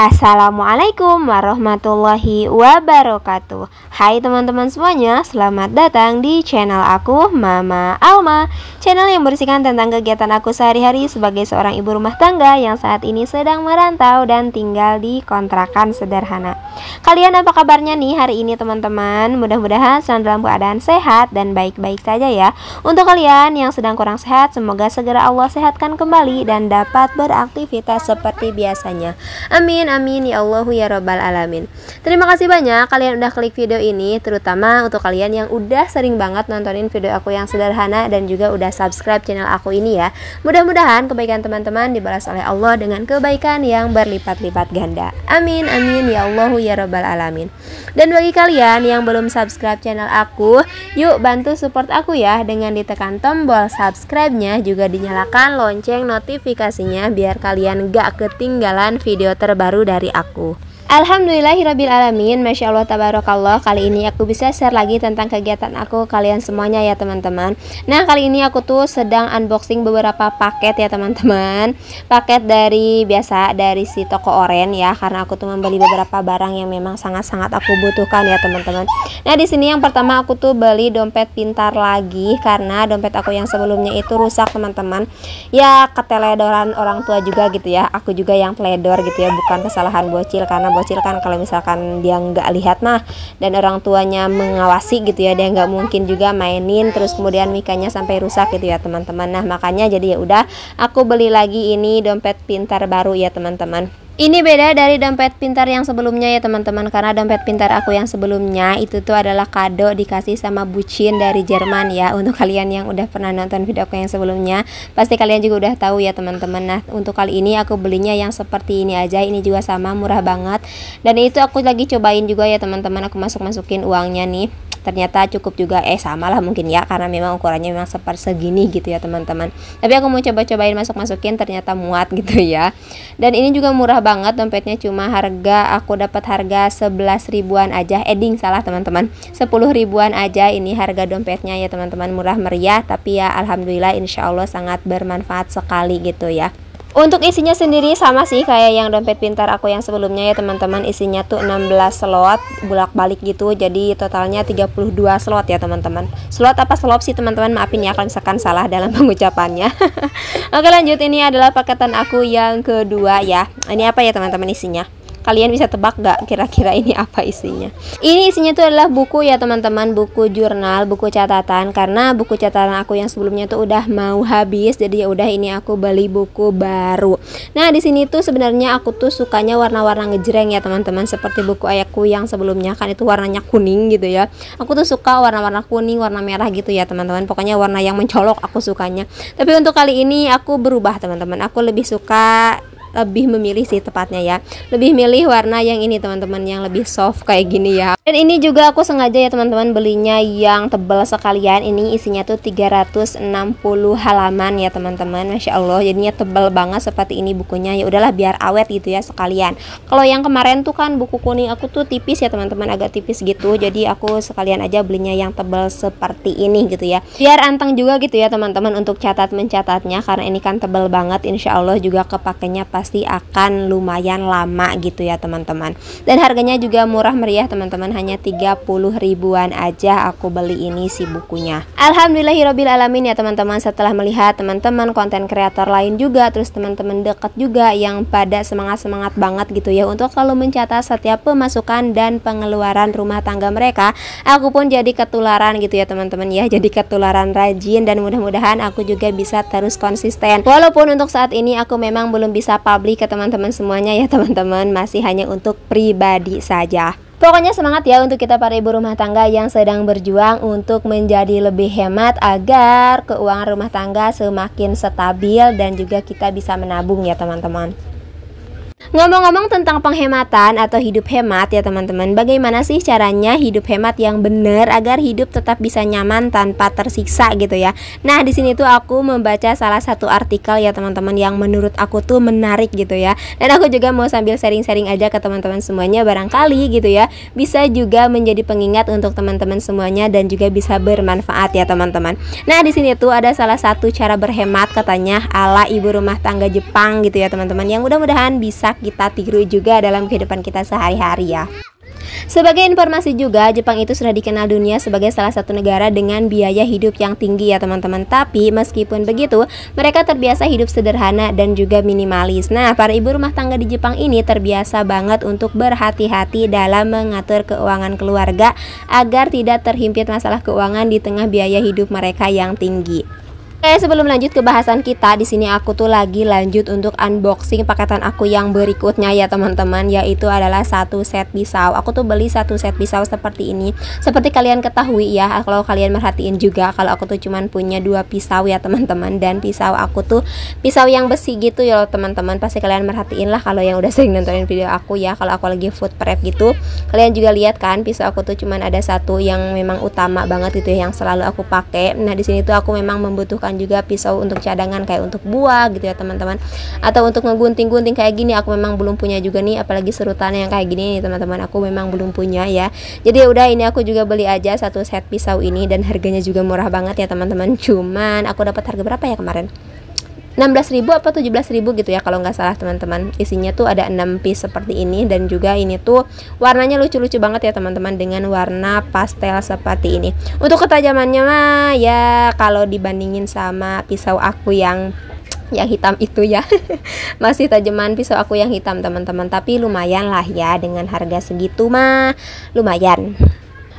Assalamualaikum warahmatullahi wabarakatuh. Hai teman-teman semuanya, selamat datang di channel aku, Mama Alma. Channel yang berisikan tentang kegiatan aku sehari-hari sebagai seorang ibu rumah tangga yang saat ini sedang merantau dan tinggal di kontrakan sederhana. Kalian apa kabarnya nih hari ini teman-teman? Mudah-mudahan selalu dalam keadaan sehat dan baik-baik saja ya. Untuk kalian yang sedang kurang sehat, semoga segera Allah sehatkan kembali dan dapat beraktivitas seperti biasanya. Amin amin ya Allah ya Rabbal Alamin. Terima kasih banyak kalian udah klik video ini, terutama untuk kalian yang udah sering banget nontonin video aku yang sederhana dan juga udah subscribe channel aku ini ya. Mudah-mudahan kebaikan teman-teman dibalas oleh Allah dengan kebaikan yang berlipat-lipat ganda. Amin amin ya Allah ya Rabbal Alamin. Dan bagi kalian yang belum subscribe channel aku, yuk bantu support aku ya dengan ditekan tombol subscribe-nya, juga dinyalakan lonceng notifikasinya biar kalian gak ketinggalan video terbaru dari aku. Alhamdulillahirrabbilalamin. Masya Allah tabarakallah. Kali ini aku bisa share lagi tentang kegiatan aku kalian semuanya ya teman-teman. Nah kali ini aku tuh sedang unboxing beberapa paket ya teman-teman. Paket dari si toko Oren ya, karena aku tuh membeli beberapa barang yang memang sangat-sangat aku butuhkan ya teman-teman. Nah di sini yang pertama aku tuh beli dompet pintar lagi, karena dompet aku yang sebelumnya itu rusak teman-teman. Ya keteledoran orang tua juga gitu ya. Aku juga yang teledor gitu ya, bukan kesalahan bocil, karena bocil kan kalau misalkan dia nggak lihat mah dan orang tuanya mengawasi gitu ya, dia nggak mungkin juga mainin terus kemudian mikanya sampai rusak gitu ya teman-teman. Nah makanya jadi ya udah aku beli lagi ini dompet pintar baru ya teman-teman. Ini beda dari dompet pintar yang sebelumnya ya teman-teman, karena dompet pintar aku yang sebelumnya itu tuh adalah kado dikasih sama bucin dari Jerman ya. Untuk kalian yang udah pernah nonton video aku yang sebelumnya, pasti kalian juga udah tahu ya teman-teman. Nah untuk kali ini aku belinya yang seperti ini aja, ini juga sama murah banget. Dan itu aku lagi cobain juga ya teman-teman, aku masukin uangnya nih. Ternyata cukup juga, sama lah mungkin ya, karena memang ukurannya memang segini gitu ya teman-teman. Tapi aku mau cobain masukin, ternyata muat gitu ya. Dan ini juga murah banget dompetnya, cuma aku dapat harga 11 ribuan aja. Salah teman-teman, 10 ribuan aja ini harga dompetnya ya teman-teman. Murah meriah, tapi ya alhamdulillah insya Allah sangat bermanfaat sekali gitu ya. Untuk isinya sendiri sama sih kayak yang dompet pintar aku yang sebelumnya ya teman-teman. Isinya tuh 16 slot bolak-balik gitu, jadi totalnya 32 slot ya teman-teman. Slot apa slot sih teman-teman, maafin ya kalau misalkan salah dalam pengucapannya. Oke lanjut, ini adalah paketan aku yang kedua ya. Ini apa ya teman-teman isinya? Kalian bisa tebak gak kira-kira ini apa isinya? Ini isinya tuh adalah buku ya teman-teman, buku jurnal, buku catatan, karena buku catatan aku yang sebelumnya tuh udah mau habis, jadi ya udah ini aku beli buku baru. Nah di sini tuh sebenarnya aku tuh sukanya warna-warna ngejreng ya teman-teman, seperti buku ayahku yang sebelumnya kan itu warnanya kuning gitu ya. Aku tuh suka warna-warna kuning, warna merah gitu ya teman-teman. Pokoknya warna yang mencolok aku sukanya. Tapi untuk kali ini aku berubah teman-teman, aku lebih memilih sih tepatnya ya, lebih milih warna yang ini teman-teman, yang lebih soft kayak gini ya. Dan ini juga aku sengaja ya teman-teman belinya yang tebal sekalian. Ini isinya tuh 360 halaman ya teman-teman, Masya Allah, jadinya tebal banget seperti ini bukunya. Ya udahlah biar awet gitu ya sekalian. Kalau yang kemarin tuh kan buku kuning aku tuh tipis ya teman-teman, agak tipis gitu, jadi aku sekalian aja belinya yang tebal seperti ini gitu ya, biar anteng juga gitu ya teman-teman untuk mencatatnya, karena ini kan tebal banget. Insya Allah juga kepakainya pasti akan lumayan lama gitu ya teman-teman. Dan harganya juga murah meriah teman-teman, hanya 30 ribuan aja aku beli ini si bukunya. Alhamdulillahirrabbilalamin ya teman-teman. Setelah melihat teman-teman konten kreator lain juga, terus teman-teman dekat juga yang pada semangat banget gitu ya untuk selalu mencatat setiap pemasukan dan pengeluaran rumah tangga mereka, aku pun jadi ketularan gitu ya teman-teman ya, jadi ketularan rajin, dan mudah-mudahan aku juga bisa terus konsisten. Walaupun untuk saat ini aku memang belum bisa publik ke teman-teman semuanya ya teman-teman, masih hanya untuk pribadi saja. Pokoknya semangat ya untuk kita para ibu rumah tangga yang sedang berjuang untuk menjadi lebih hemat agar keuangan rumah tangga semakin stabil dan juga kita bisa menabung ya teman-teman. Ngomong-ngomong tentang penghematan atau hidup hemat ya teman-teman, bagaimana sih caranya hidup hemat yang benar agar hidup tetap bisa nyaman tanpa tersiksa gitu ya. Nah di sini tuh aku membaca salah satu artikel ya teman-teman yang menurut aku tuh menarik gitu ya, dan aku juga mau sambil sharing-sharing aja ke teman-teman semuanya, barangkali gitu ya bisa juga menjadi pengingat untuk teman-teman semuanya dan juga bisa bermanfaat ya teman-teman. Nah di sini tuh ada salah satu cara berhemat katanya ala ibu rumah tangga Jepang gitu ya teman-teman, yang mudah-mudahan bisa bisa kita tiru juga dalam kehidupan kita sehari-hari ya. Sebagai informasi juga, Jepang itu sudah dikenal dunia sebagai salah satu negara dengan biaya hidup yang tinggi ya teman-teman. Tapi meskipun begitu, mereka terbiasa hidup sederhana dan juga minimalis. Nah, para ibu rumah tangga di Jepang ini terbiasa banget untuk berhati-hati dalam mengatur keuangan keluarga agar tidak terhimpit masalah keuangan di tengah biaya hidup mereka yang tinggi. Oke, sebelum lanjut ke bahasan kita, di sini aku tuh lagi lanjut untuk unboxing paketan aku yang berikutnya ya teman-teman, yaitu adalah satu set pisau. Aku tuh beli satu set pisau seperti ini. Seperti kalian ketahui ya, kalau kalian merhatiin juga, kalau aku tuh cuman punya 2 pisau ya teman-teman, dan pisau aku tuh pisau yang besi gitu ya teman-teman. Pasti kalian merhatiin lah kalau yang udah sering nontonin video aku ya, kalau aku lagi food prep gitu. Kalian juga lihat kan, pisau aku tuh cuman ada satu yang memang utama banget gitu ya, yang selalu aku pakai. Nah, di sini tuh aku memang membutuhkan juga pisau untuk cadangan kayak untuk buah gitu ya teman-teman, atau untuk ngegunting-gunting kayak gini. Aku memang belum punya juga nih, apalagi serutannya yang kayak gini nih teman-teman, aku memang belum punya ya. Jadi ya udah, ini aku juga beli aja satu set pisau ini, dan harganya juga murah banget ya teman-teman. Cuman aku dapat harga berapa ya kemarin? 16.000 apa 17.000 gitu ya kalau nggak salah teman-teman. Isinya tuh ada 6 piece seperti ini, dan juga ini tuh warnanya lucu-lucu banget ya teman-teman, dengan warna pastel seperti ini. Untuk ketajamannya mah ya kalau dibandingin sama pisau aku yang hitam itu ya masih tajaman pisau aku yang hitam teman-teman, tapi lumayan lah ya, dengan harga segitu mah lumayan.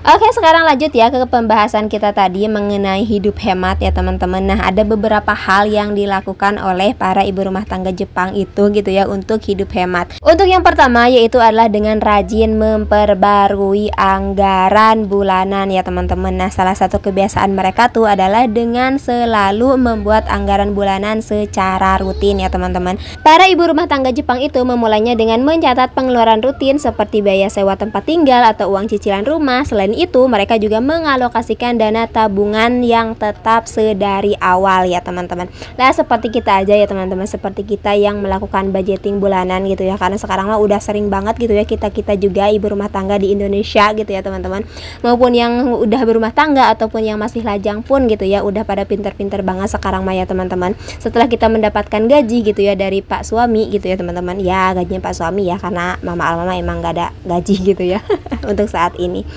Oke, sekarang lanjut ya ke pembahasan kita tadi mengenai hidup hemat ya teman-teman. Nah, ada beberapa hal yang dilakukan oleh para ibu rumah tangga Jepang itu gitu ya untuk hidup hemat. Untuk yang pertama yaitu adalah dengan rajin memperbarui anggaran bulanan ya teman-teman. Nah, salah satu kebiasaan mereka tuh adalah dengan selalu membuat anggaran bulanan secara rutin ya teman-teman. Para ibu rumah tangga Jepang itu memulainya dengan mencatat pengeluaran rutin seperti biaya sewa tempat tinggal atau uang cicilan rumah. Selain itu, mereka juga mengalokasikan dana tabungan yang tetap sedari awal ya teman-teman. Nah, seperti kita aja ya teman-teman, seperti kita yang melakukan budgeting bulanan gitu ya, karena sekarang mah udah sering banget gitu ya kita juga ibu rumah tangga di Indonesia gitu ya teman-teman, maupun yang udah berumah tangga ataupun yang masih lajang pun gitu ya, udah pada pinter-pinter banget sekarang mah ya teman-teman. Setelah kita mendapatkan gaji gitu ya dari Pak suami gitu ya teman-teman, ya gajinya Pak suami ya, karena Mama Alma emang gak ada gaji gitu ya untuk saat ini.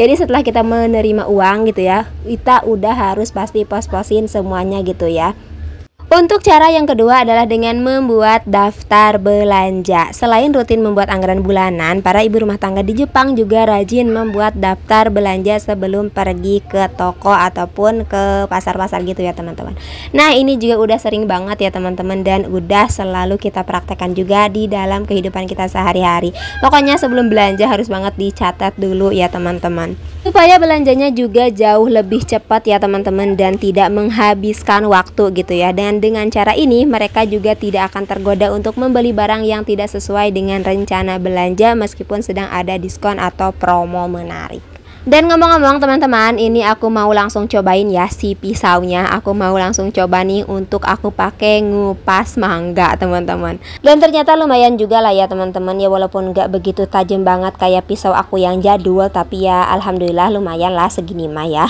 Jadi setelah kita menerima uang gitu ya, kita udah harus pasti pos-posin semuanya gitu ya. Untuk cara yang kedua adalah dengan membuat daftar belanja. Selain rutin membuat anggaran bulanan, para ibu rumah tangga di Jepang juga rajin membuat daftar belanja sebelum pergi ke toko ataupun ke pasar-pasar gitu ya teman-teman. Nah, ini juga udah sering banget ya teman-teman, dan udah selalu kita praktekkan juga di dalam kehidupan kita sehari-hari. Pokoknya sebelum belanja harus banget dicatat dulu ya teman-teman, supaya belanjanya juga jauh lebih cepat ya teman-teman, dan tidak menghabiskan waktu gitu ya. Dan dengan cara ini mereka juga tidak akan tergoda untuk membeli barang yang tidak sesuai dengan rencana belanja meskipun sedang ada diskon atau promo menarik. Dan ngomong-ngomong teman-teman, ini aku mau langsung cobain ya si pisaunya. Aku mau langsung coba nih untuk aku pakai ngupas mangga teman-teman. Dan ternyata lumayan juga lah ya teman-teman ya, walaupun nggak begitu tajam banget kayak pisau aku yang jadul, tapi ya alhamdulillah lumayan lah segini mah ya.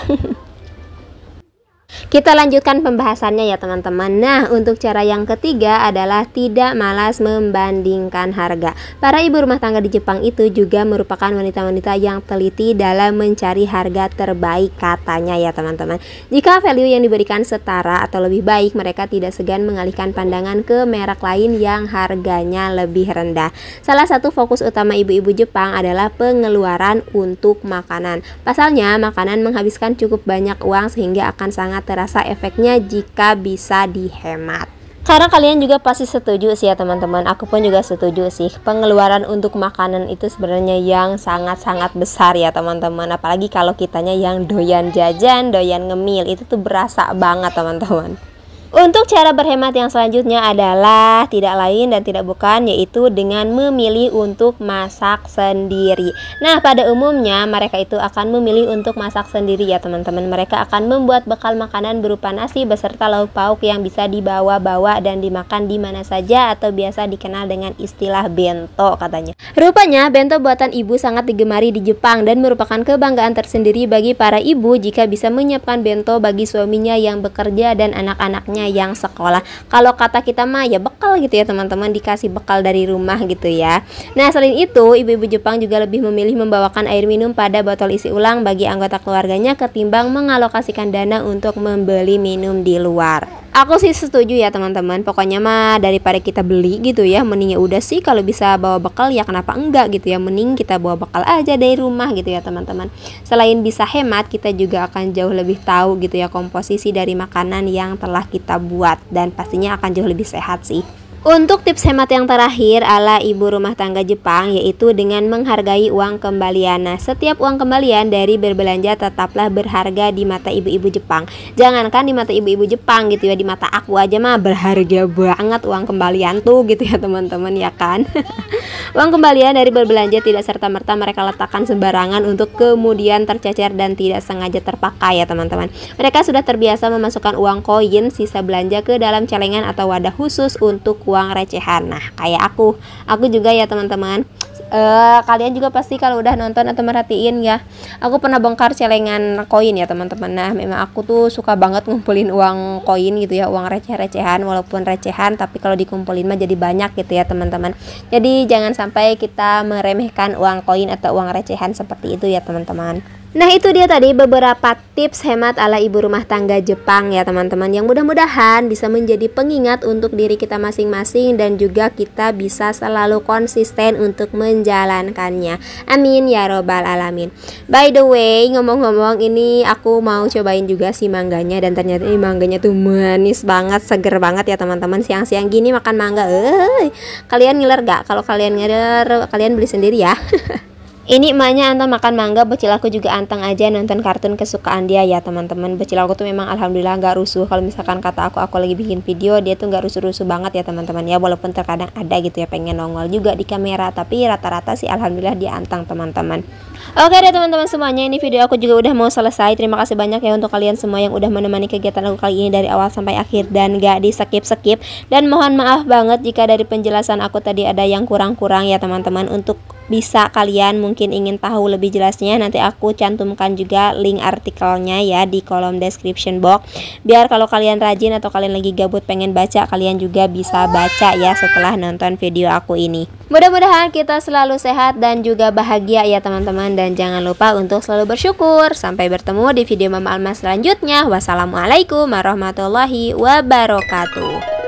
Kita lanjutkan pembahasannya ya teman-teman. Nah, untuk cara yang ketiga adalah tidak malas membandingkan harga. Para ibu rumah tangga di Jepang itu juga merupakan wanita-wanita yang teliti dalam mencari harga terbaik katanya ya teman-teman. Jika value yang diberikan setara atau lebih baik, mereka tidak segan mengalihkan pandangan ke merek lain yang harganya lebih rendah. Salah satu fokus utama ibu-ibu Jepang adalah pengeluaran untuk makanan. Pasalnya, makanan menghabiskan cukup banyak uang sehingga akan sangat terasa efeknya jika bisa dihemat. Karena kalian juga pasti setuju sih ya teman-teman, aku pun juga setuju sih, pengeluaran untuk makanan itu sebenarnya yang sangat-sangat besar ya teman-teman. Apalagi kalau kitanya yang doyan jajan, doyan ngemil, itu tuh berasa banget teman-teman. Untuk cara berhemat yang selanjutnya adalah tidak lain dan tidak bukan, yaitu dengan memilih untuk masak sendiri. Nah, pada umumnya mereka itu akan memilih untuk masak sendiri ya teman-teman. Mereka akan membuat bekal makanan berupa nasi beserta lauk pauk yang bisa dibawa-bawa dan dimakan di mana saja, atau biasa dikenal dengan istilah bento katanya. Rupanya bento buatan ibu sangat digemari di Jepang dan merupakan kebanggaan tersendiri bagi para ibu jika bisa menyiapkan bento bagi suaminya yang bekerja dan anak-anaknya anaknya yang sekolah. Kalau kata kita mah ya bekal gitu ya teman-teman, dikasih bekal dari rumah gitu ya. Nah selain itu, ibu-ibu Jepang juga lebih memilih membawakan air minum pada botol isi ulang bagi anggota keluarganya ketimbang mengalokasikan dana untuk membeli minum di luar. Aku sih setuju ya teman-teman, pokoknya mah daripada kita beli gitu ya, mending ya udah sih kalau bisa bawa bekal ya kenapa enggak gitu ya, mending kita bawa bekal aja dari rumah gitu ya teman-teman. Selain bisa hemat, kita juga akan jauh lebih tahu gitu ya komposisi dari makanan yang telah kita buat, dan pastinya akan jauh lebih sehat sih. Untuk tips hemat yang terakhir ala ibu rumah tangga Jepang, yaitu dengan menghargai uang kembalian. Nah, setiap uang kembalian dari berbelanja tetaplah berharga di mata ibu-ibu Jepang. Jangankan di mata ibu-ibu Jepang gitu ya, di mata aku aja mah berharga banget uang kembalian tuh gitu ya teman-teman ya kan. Uang kembalian dari berbelanja tidak serta-merta mereka letakkan sembarangan untuk kemudian tercecer dan tidak sengaja terpakai ya teman-teman. Mereka sudah terbiasa memasukkan uang koin sisa belanja ke dalam celengan atau wadah khusus untuk uang recehan. Nah kayak aku juga ya teman-teman. Kalian juga pasti kalau udah nonton atau merhatiin ya, aku pernah bongkar celengan koin ya teman-teman. Nah memang aku tuh suka banget ngumpulin uang koin gitu ya, uang receh-recehan, walaupun recehan tapi kalau dikumpulin mah jadi banyak gitu ya teman-teman. Jadi jangan sampai kita meremehkan uang koin atau uang recehan seperti itu ya teman-teman. Nah itu dia tadi beberapa tips hemat ala ibu rumah tangga Jepang ya teman-teman, yang mudah-mudahan bisa menjadi pengingat untuk diri kita masing-masing dan juga kita bisa selalu konsisten untuk menjalankannya. Amin ya robbal alamin. By the way, ngomong-ngomong, ini aku mau cobain juga si mangganya, dan ternyata ini mangganya tuh manis banget, seger banget ya teman-teman. Siang-siang gini makan mangga, kalian ngiler gak? Kalau kalian ngiler, kalian beli sendiri ya. Ini emaknya anteng makan mangga, bocil aku juga anteng aja nonton kartun kesukaan dia ya teman-teman. Bocil aku tuh memang alhamdulillah gak rusuh. Kalau misalkan kata aku lagi bikin video, dia tuh gak rusuh-rusuh banget ya teman-teman ya. Walaupun terkadang ada gitu ya pengen nongol juga di kamera, tapi rata-rata sih alhamdulillah dia anteng teman-teman. Oke deh teman-teman semuanya, ini video aku juga udah mau selesai. Terima kasih banyak ya untuk kalian semua yang udah menemani kegiatan aku kali ini dari awal sampai akhir dan gak di skip-skip. Dan mohon maaf banget jika dari penjelasan aku tadi ada yang kurang-kurang ya teman-teman. Untuk bisa kalian mungkin ingin tahu lebih jelasnya, nanti aku cantumkan juga link artikelnya ya di kolom description box, biar kalau kalian rajin atau kalian lagi gabut pengen baca, kalian juga bisa baca ya setelah nonton video aku ini. Mudah-mudahan kita selalu sehat dan juga bahagia ya teman-teman, dan jangan lupa untuk selalu bersyukur. Sampai bertemu di video Mama Alma selanjutnya. Wassalamualaikum warahmatullahi wabarakatuh.